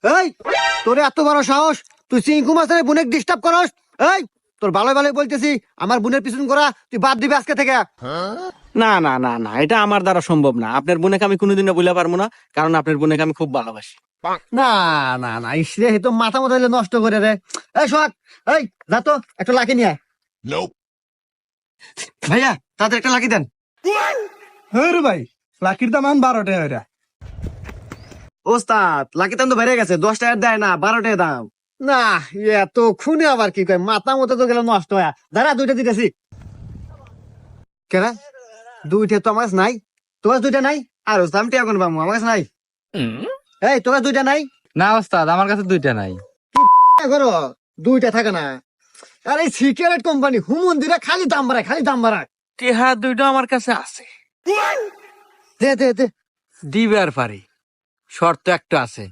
এই তোর এত বড় সাহস, তুই চিঙ্কু মাছের বোনের ডিস্টার্ব করস? এই তোর ভালো ভালো বলতেছি, আমার বোনের পিছন করা তুই বাদ দিবি আজকে থেকে। না না না না, এটা আমার দ্বারা সম্ভব না। আপনার বোনেকে আমি কোনোদিনও বলে পারবো না, কারণ আপনার বোনেকে আমি খুব ভালোবাসি। না না না, ইসরে তো মাথা মতো নষ্ট করে রে। এই সোহাগ, এই যা তো একটা লাকি নিয়ে আয়। ভাইয়া তাদের একটা লাকি দেন। হ্যাঁ রে ভাই, লাকির দাম এখন 12 টাকা ওইটা। ওস্তাদ লাকি দাম তো বেড়ে গেছে, 10 টাকার দেয় না, 12 টাকা দাম। না এত খুনে আবার কি কয়, মাথা মতো তো গেল নষ্ট হয়ে। দাঁড়া দুইটা দিতেছি। কেন দুইটা তো আমার কাছে নাই? তোমার দুইটা নাই? আর ওস্তাদ আমি টিয়া কোন পাবো, আমার কাছে নাই। এই তোমার দুইটা নাই? না ওস্তাদ, আমার কাছে 2টা নাই। করো দুইটা থাকে না? আরে সিগারেট কোম্পানি হুমন্দিরা খালি দাম বাড়ায়, খালি দাম বাড়ায়। টেহা দুইটা আমার কাছে আছে, দে দে দে। দিবে আর পারি। শর্ত একটা আছে,